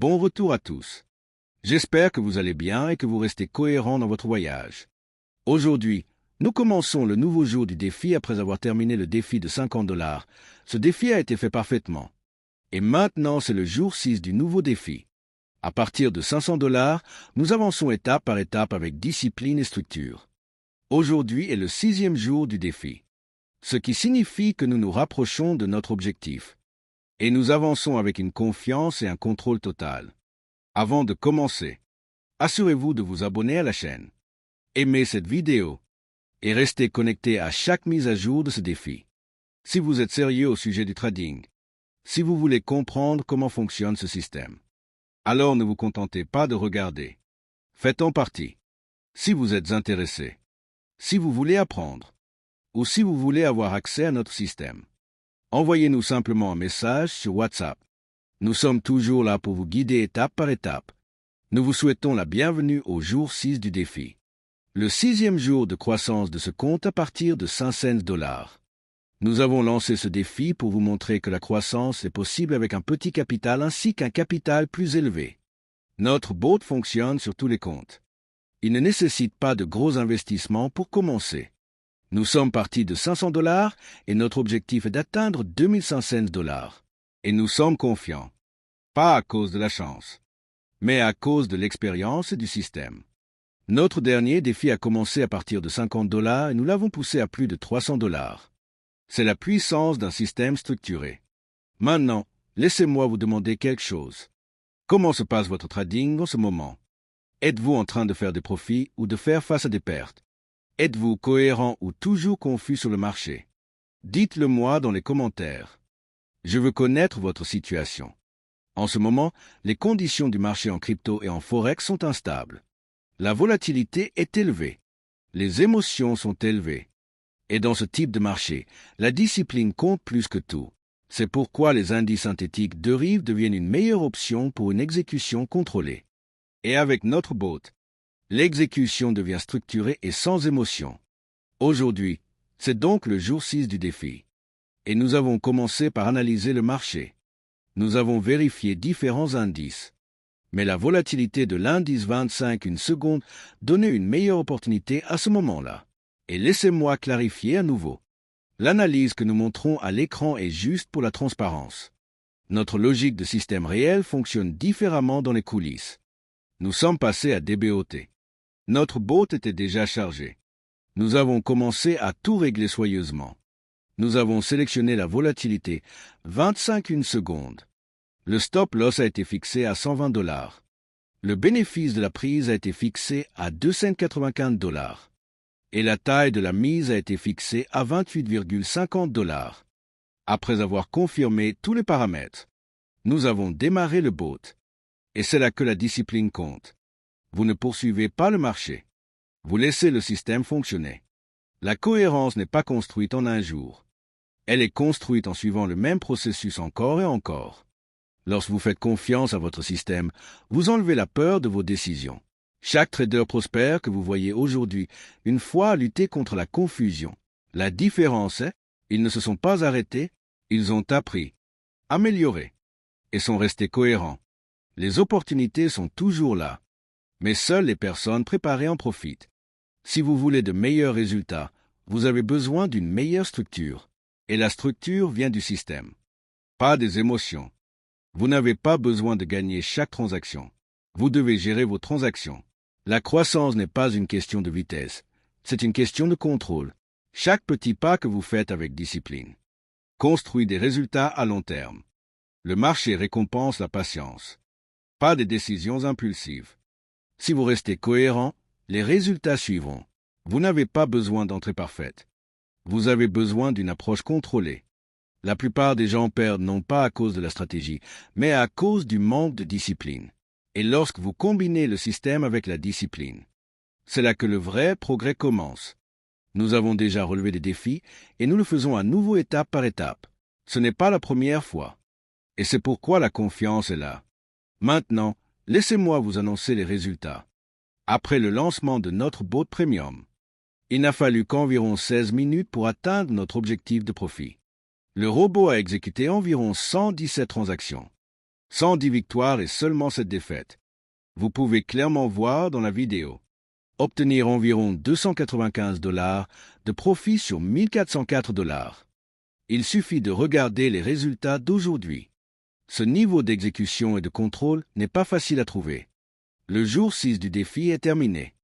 Bon retour à tous. J'espère que vous allez bien et que vous restez cohérents dans votre voyage. Aujourd'hui, nous commençons le nouveau jour du défi après avoir terminé le défi de $50. Ce défi a été fait parfaitement. Et maintenant, c'est le jour 6 du nouveau défi. À partir de $500, nous avançons étape par étape avec discipline et structure. Aujourd'hui est le 6e jour du défi, ce qui signifie que nous nous rapprochons de notre objectif. Et nous avançons avec une confiance et un contrôle total. Avant de commencer, assurez-vous de vous abonner à la chaîne. Aimez cette vidéo et restez connecté à chaque mise à jour de ce défi. Si vous êtes sérieux au sujet du trading, si vous voulez comprendre comment fonctionne ce système, alors ne vous contentez pas de regarder. Faites-en partie. Si vous êtes intéressé, si vous voulez apprendre, ou si vous voulez avoir accès à notre système, envoyez-nous simplement un message sur WhatsApp. Nous sommes toujours là pour vous guider étape par étape. Nous vous souhaitons la bienvenue au jour 6 du défi. Le 6e jour de croissance de ce compte à partir de $500. Nous avons lancé ce défi pour vous montrer que la croissance est possible avec un petit capital ainsi qu'un capital plus élevé. Notre bot fonctionne sur tous les comptes. Il ne nécessite pas de gros investissements pour commencer. Nous sommes partis de $500 et notre objectif est d'atteindre $2500. Et nous sommes confiants. Pas à cause de la chance, mais à cause de l'expérience et du système. Notre dernier défi a commencé à partir de $50 et nous l'avons poussé à plus de $300. C'est la puissance d'un système structuré. Maintenant, laissez-moi vous demander quelque chose. Comment se passe votre trading en ce moment? Êtes-vous en train de faire des profits ou de faire face à des pertes? Êtes-vous cohérent ou toujours confus sur le marché? Dites-le moi dans les commentaires. Je veux connaître votre situation. En ce moment, les conditions du marché en crypto et en forex sont instables. La volatilité est élevée. Les émotions sont élevées. Et dans ce type de marché, la discipline compte plus que tout. C'est pourquoi les indices synthétiques de Rive deviennent une meilleure option pour une exécution contrôlée. Et avec notre bot, l'exécution devient structurée et sans émotion. Aujourd'hui, c'est donc le jour 6 du défi. Et nous avons commencé par analyser le marché. Nous avons vérifié différents indices. Mais la volatilité de l'indice 25 une seconde donnait une meilleure opportunité à ce moment-là. Et laissez-moi clarifier à nouveau. L'analyse que nous montrons à l'écran est juste pour la transparence. Notre logique de système réel fonctionne différemment dans les coulisses. Nous sommes passés à DBOT. Notre bot était déjà chargé. Nous avons commencé à tout régler soigneusement. Nous avons sélectionné la volatilité 25 une seconde. Le stop loss a été fixé à $120. Le bénéfice de la prise a été fixé à $2,95. Et la taille de la mise a été fixée à $28,50. Après avoir confirmé tous les paramètres, nous avons démarré le bot. Et c'est là que la discipline compte. Vous ne poursuivez pas le marché. Vous laissez le système fonctionner. La cohérence n'est pas construite en un jour. Elle est construite en suivant le même processus encore et encore. Lorsque vous faites confiance à votre système, vous enlevez la peur de vos décisions. Chaque trader prospère que vous voyez aujourd'hui, une fois a lutté contre la confusion. La différence est, ils ne se sont pas arrêtés, ils ont appris, amélioré, et sont restés cohérents. Les opportunités sont toujours là, mais seules les personnes préparées en profitent. Si vous voulez de meilleurs résultats, vous avez besoin d'une meilleure structure. Et la structure vient du système, pas des émotions. Vous n'avez pas besoin de gagner chaque transaction. Vous devez gérer vos transactions. La croissance n'est pas une question de vitesse, c'est une question de contrôle. Chaque petit pas que vous faites avec discipline construit des résultats à long terme. Le marché récompense la patience, pas des décisions impulsives. Si vous restez cohérent, les résultats suivront. Vous n'avez pas besoin d'entrée parfaite. Vous avez besoin d'une approche contrôlée. La plupart des gens perdent non pas à cause de la stratégie, mais à cause du manque de discipline. Et lorsque vous combinez le système avec la discipline, c'est là que le vrai progrès commence. Nous avons déjà relevé des défis et nous le faisons à nouveau étape par étape. Ce n'est pas la première fois. Et c'est pourquoi la confiance est là. Maintenant, laissez-moi vous annoncer les résultats. Après le lancement de notre bot premium, il n'a fallu qu'environ 16 minutes pour atteindre notre objectif de profit. Le robot a exécuté environ 117 transactions. 110 victoires et seulement 7 défaites. Vous pouvez clairement voir dans la vidéo. Obtenir environ $295 de profit sur $1 404. Il suffit de regarder les résultats d'aujourd'hui. Ce niveau d'exécution et de contrôle n'est pas facile à trouver. Le jour 6 du défi est terminé.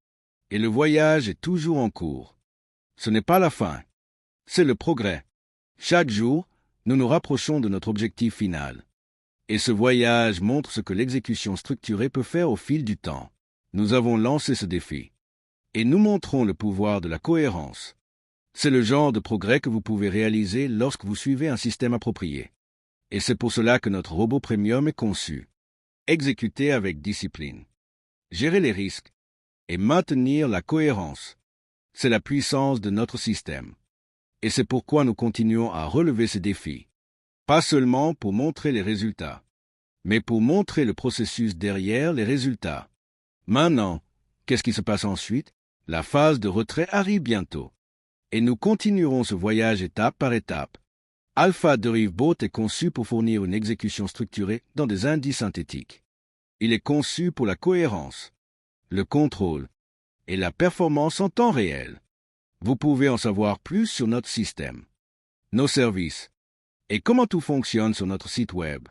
Et le voyage est toujours en cours. Ce n'est pas la fin. C'est le progrès. Chaque jour, nous nous rapprochons de notre objectif final. Et ce voyage montre ce que l'exécution structurée peut faire au fil du temps. Nous avons lancé ce défi. Et nous montrons le pouvoir de la cohérence. C'est le genre de progrès que vous pouvez réaliser lorsque vous suivez un système approprié. Et c'est pour cela que notre robot premium est conçu. Exécuter avec discipline. Gérer les risques. Et maintenir la cohérence. C'est la puissance de notre système. Et c'est pourquoi nous continuons à relever ces défis. Pas seulement pour montrer les résultats, mais pour montrer le processus derrière les résultats. Maintenant, qu'est-ce qui se passe ensuite? La phase de retrait arrive bientôt. Et nous continuerons ce voyage étape par étape. Alpha Derivebot est conçu pour fournir une exécution structurée dans des indices synthétiques. Il est conçu pour la cohérence, le contrôle et la performance en temps réel. Vous pouvez en savoir plus sur notre système, nos services et comment tout fonctionne sur notre site web.